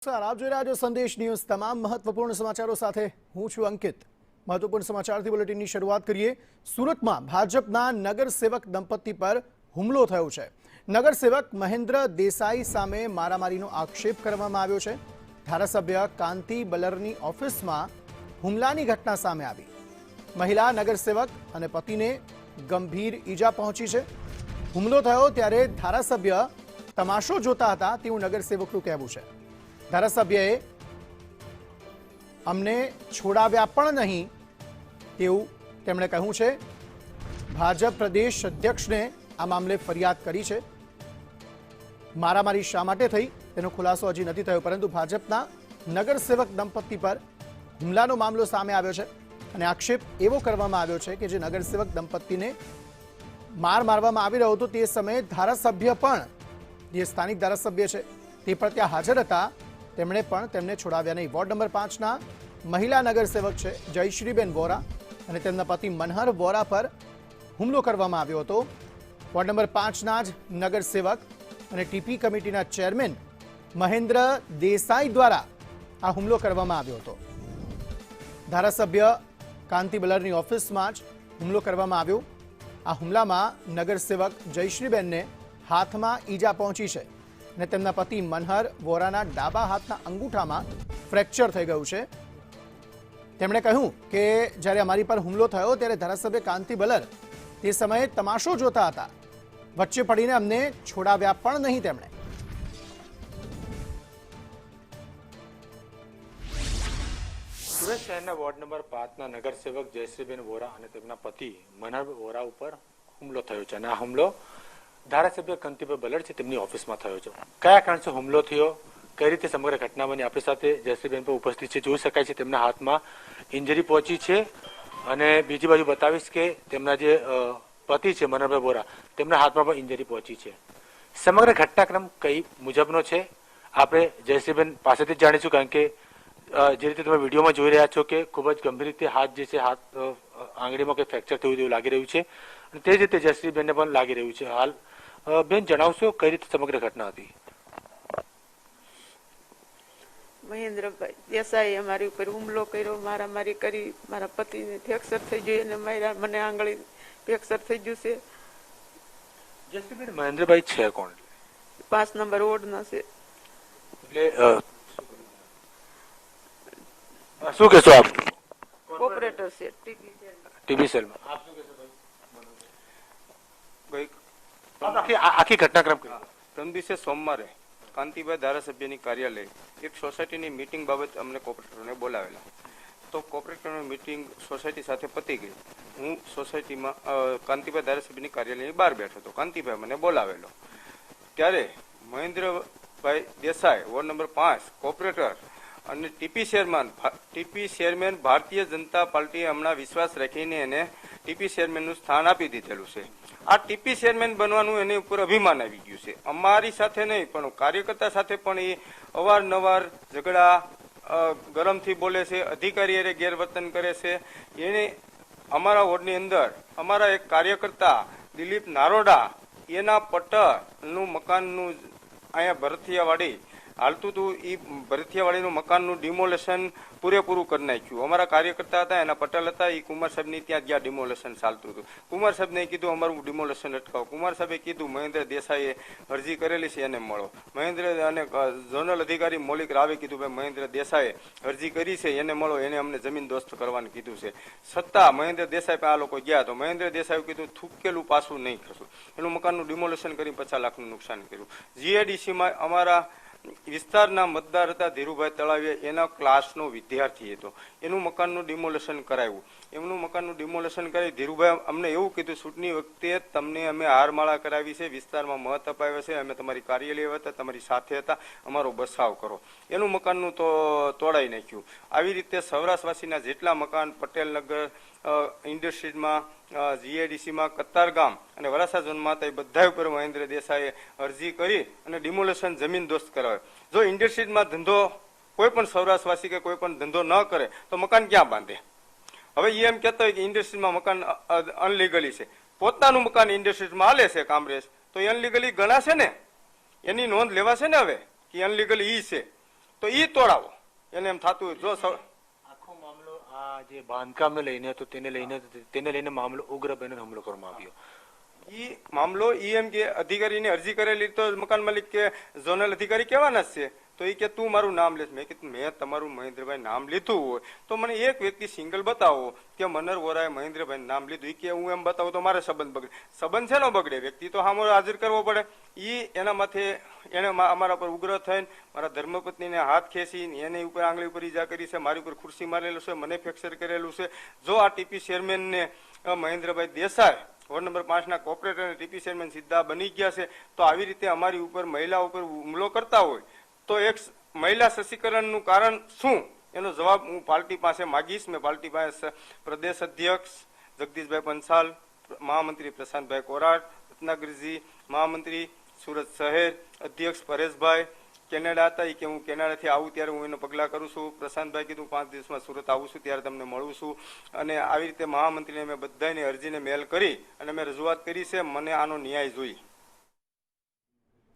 આપ જોઈ રહ્યા છો સંદેશ ન્યૂઝ। તમામ મહત્વપૂર્ણ સમાચારો સાથે હું છું અંકિત। મહત્વપૂર્ણ સમાચારથી બુલેટિનની શરૂઆત કરીએ। સુરતમાં ભાજપના નગરસેવક દંપતી પર હુમલો થયો છે। નગરસેવક મહેન્દ્ર દેસાઈ સામે મારામારીનો આક્ષેપ કરવામાં આવ્યો છે। ધારાસભ્ય કાંતિ બલરની ઓફિસમાં હુમલાની ઘટના સામે આવી। મહિલા નગરસેવક અને પતિને ગંભીર ઈજા પહોંચી છે। હુમલો થયો ત્યારે ધારાસભ્ય તમાશો જોતા હતા તેવું નગરસેવકનું કહેવું છે। ધારાસભ્યએ અમને છોડાવ્યા પણ નહીં તેવું તેમણે કહ્યું છે। ભાજપ પ્રદેશ અધ્યક્ષને આ મામલે ફરિયાદ કરી છે। મારામારી શા માટે થઈ તેનો ખુલાસો હજી નથી થયો, પરંતુ ભાજપના નગરસેવક દંપતી પર હુમલાનો મામલો સામે આવ્યો છે અને આક્ષેપ એવો કરવામાં આવ્યો છે કે જે નગરસેવક દંપતીને માર મારવામાં આવી રહ્યો હતો તે સમયે ધારાસભ્ય પણ, જે સ્થાનિક ધારાસભ્ય છે તે પણ ત્યાં હાજર હતા। તેમણે પણ તેમને છોડાવ્યા નહીં। વોર્ડ નંબર 5ના મહિલા નગરસેવક છે જયશ્રીબેન વોરા અને તેમના પતિ મનહર વોરા પર હુમલો કરવામાં આવ્યો હતો। વોર્ડ નંબર 5ના જ નગરસેવક અને ટીપી કમિટીના ચેરમેન મહેન્દ્ર દેસાઈ દ્વારા આ હુમલો કરવામાં આવ્યો હતો। ધારાસભ્ય કાંતિ બલરની ઓફિસમાં જ હુમલો કરવામાં આવ્યો। આ હુમલામાં નગરસેવક જયશ્રીબેનને હાથમાં ઈજા પહોંચી છે અને તેમના પતિ મનહર વોરાના ડાબા હાથના અંગૂઠામાં ફ્રેક્ચર થઈ ગયું છે। તેમણે કહ્યું કે જ્યારે અમારી પર હુમલો થયો ત્યારે ધારાસભ્ય કાંતિ બલર તે સમયે તમાશો જોતા હતા, વચ્ચે પડીને અમને છોડાવ્યા પણ નહીં। તેમણે સુરત શહેરના વોર્ડ નંબર 5ના નગરસેવક જયશ્રીબેન વોરા અને તેમના પતિ મનહર વોરા ઉપર હુમલો થયો છે અને આ હુમલો ધારાસભ્ય કાંતિભાઈ બલર છે તેમની ઓફિસમાં થયો છે। કયા કારણથી હુમલો થયો, કઈ રીતે સમગ્ર ઘટના બની, આપણી સાથે જયશ્રીબેન પર ઉપસ્થિત છે। જોઈ શકાય છે તેમના હાથમાં ઇન્જરી પહોંચી છે અને બીજી બાજુ બતાવીશ કે તેમના જે પતિ છે મનહરભાઈ વોરા તેમના હાથમાં પણ ઇન્જરી પહોંચી છે। સમગ્ર ઘટનાક્રમ કઈ મુજબનો છે આપણે જયશ્રીબેન પાસેથી જ જાણીશું, કારણ કે જે રીતે તમે વિડીયોમાં જોઈ રહ્યા છો કે ખૂબ જ ગંભીર રીતે હાથ જે છે, હાથ આંગળીમાં કંઈ ફ્રેક્ચર થયું તેવું લાગી રહ્યું છે અને તે જ રીતે જયશ્રીબેનને પણ લાગી રહ્યું છે। હાલ બેન જણાવશો કઈ રીતે સમગ્ર ઘટના હતી? મહેન્દ્રભાઈ દેસાઈ અમારી ઉપર હુમલો કર્યો, મારામારી કરી, મારા પતિને ફ્રેક્ચર થઈ ગયું અને મારા મને આંગળી ફ્રેક્ચર થઈ ગયું છે। જયશ્રીબેન મહેન્દ્રભાઈ છે કોણ? 5 નંબર વોર્ડના છે। એટલે શું કહેશો આપ? ઓપરેટર છે ટીબી સેલમાં। આપ શું કહેશો ભાઈ? આખી ઘટનાક્રમ પ્રથમ દિવસે સોમવારે કાંતિભાઈ ધારાસભ્યની કાર્યાલય એક સોસાયટીની મીટિંગ બાબત અમને કોર્પોરેટરોને બોલાવેલા। તો કોર્પોરેટરની મીટિંગ સોસાયટી સાથે પતી ગઈ। હું સોસાયટીમાં કાંતિભાઈ ધારાસભ્યની કાર્યાલયની બહાર બેઠો હતો। કાંતિભાઈ મને બોલાવેલો ત્યારે મહેન્દ્રભાઈ દેસાઈ વોર્ડ નંબર 5 કોર્પોરેટર અને ટીપી ચેરમેન ભારતીય જનતા પાર્ટીએ હમણાં વિશ્વાસ રાખીને એને ટીપી ચેરમેનનું સ્થાન આપી દીધેલું છે। આ ટીપી ચેરમેન બનવાનું એની ઉપર અભિમાન આવી ગયું છે। અમારી સાથે નહીં પણ કાર્યકર્તા સાથે પણ એ અવારનવાર ઝઘડા, ગરમથી બોલે છે, અધિકારી ગેરવર્તન કરે છે। એને અમારા વોર્ડની અંદર અમારા એક કાર્યકર્તા દિલીપ નારોડા એના પટનું મકાનનું અહીંયા ભરથિયાવાડી હાલતું હતું, એ ભરથિયાવાડીનું મકાનનું ડિમોલેશન પૂરેપૂરું કરી નાખ્યું। અમારા કાર્યકર્તા હતા, એના પટેલ હતા, એ કુમાર સાહેબની ત્યાં ગયા ડિમોલેશન ચાલતું હતું। કુમાર સાહેબને કીધું અમારું ડિમોલેશન અટકાવો। કુમાર સાહેબે કીધું મહેન્દ્ર દેસાઈએ અરજી કરેલી છે એને મળો। મહેન્દ્ર અને ઝોનલ અધિકારી મૌલિક રાવે કીધું ભાઈ મહેન્દ્ર દેસાઈએ અરજી કરી છે એને મળો, એને અમને જમીન દોસ્ત કરવાનું કીધું છે। છતાં મહેન્દ્ર દેસાઈ આ લોકો ગયા તો મહેન્દ્ર દેસાઈએ કીધું થૂકેલું પાછું નહીં ખસું, એનું મકાનનું ડિમોલેશન કરી 50 લાખનું નુકસાન કર્યું। જીઆઈડીસીમાં અમારા વિસ્તારના મતદાર હતા ધીરુભાઈ તળાવિયા, એના ક્લાસનો વિદ્યાર્થી હતો, એનું મકાનનું ડિમોલેશન કરાવ્યું। એમનું મકાનનું ડિમોલેશન કરી ધીરુભાઈ અમને એવું કીધું ચૂંટણી વખતે તમને અમે હારમાળા કરાવી છે, વિસ્તારમાં મત અપાવ્યા છે, અમે તમારી કાર્યાલય હતા, તમારી સાથે હતા, અમારો બચાવ કરો। એનું મકાનનું તો તોડાઈ નાખ્યું। આવી રીતે સૌરાષ્ટ્રવાસીના જેટલા મકાન પટેલનગર, ઇન્ડસ્ટ્રીઝમાં, જીઆઈડીસીમાં, કતારગામ અને વરાછા ઝોનમાં હતા એ બધા ઉપર મહેન્દ્ર દેસાઈએ અરજી કરી અને ડિમોલેશન જમીન દોસ્ત કરાવે। જો ઇન્ડસ્ટ્રીઝમાં ધંધો કોઈ પણ સૌરાષ્ટ્રવાસી કે કોઈ પણ ધંધો ન કરે તો મકાન ક્યાં બાંધે? હવે એ એમ કહેતા હોય કે ઇન્ડસ્ટ્રીઝમાં મકાન અનલીગલી છે, પોતાનું મકાન ઇન્ડસ્ટ્રીઝમાં હાલે છે કામરેજ, તો એ અનલીગલી ગણાશે ને? એની નોંધ લેવાશે ને હવે કે અનલીગલી ઈ છે। તો ઈ તોડાવો. એને એમ થતું હોય જો આખો મામલો આ જે બાંધકામને લઈને હતો તેને લઈને મામલો ઉગ્ર બનીને હુમલો કરવામાં આવ્યો. ઈ મામલો ઈ એમ કે અધિકારીને અરજી કરેલી તો મકાન માલિક કે ઝોનલ અધિકારી કહેવાના જ છે. તો એ કે તું મારું નામ લેશ. મેં કીધું મેં તમારું મહેન્દ્રભાઈ નામ લીધું હોય તો મને એક વ્યક્તિ સિંગલ બતાવો કે મનર વોરાએ મહેન્દ્રભાઈ નામ લીધું. કે હું એમ બતાવું તો મારે સંબંધ બગડે. સંબંધ છે નો બગડે, વ્યક્તિ તો સામે હાજર કરવો પડે. ઈ એના માથે એને અમારા પર ઉગ્ર થઈને મારા ધર્મપત્નીને હાથ ખેંચી એની ઉપર આંગળી ઉપર ઈજા કરી છે, મારી ઉપર ખુરશી મારેલું છે, મને ફ્રેક્ચર કરેલું છે. જો આ ટીપી ચેરમેનને મહેન્દ્રભાઈ દેસાઈ વોર્ડ નંબર 5 ના કોર્પોરેટર અને ટીપી ચેરમેન સીધા બની ગયા છે તો આવી રીતે અમારી ઉપર મહિલા ઉપર હુમલો કરતા હોય તો એક મહિલા સશક્તિકરણનું કારણ શું એનો જવાબ હું પાર્ટી પાસે માગીશ. મેં પાર્ટી પાસે પ્રદેશ અધ્યક્ષ જગદીશભાઈ પંચાલ, મહામંત્રી પ્રશાંતભાઈ કોરાટ, રત્નાગરજી, મહામંત્રી સુરત શહેર, અધ્યક્ષ પરેશભાઈ કેનેડા હતા કે હું કેનેડાથી આવું ત્યારે હું એનો પગલાં કરું છું. પ્રશાંતભાઈ કીધું 5 દિવસમાં સુરત આવું છું ત્યારે તમને મળું છું. અને આવી રીતે મહામંત્રીને મેં બધાની અરજીને મેલ કરી અને મેં રજૂઆત કરી છે. મને આનો ન્યાય જોઈએ.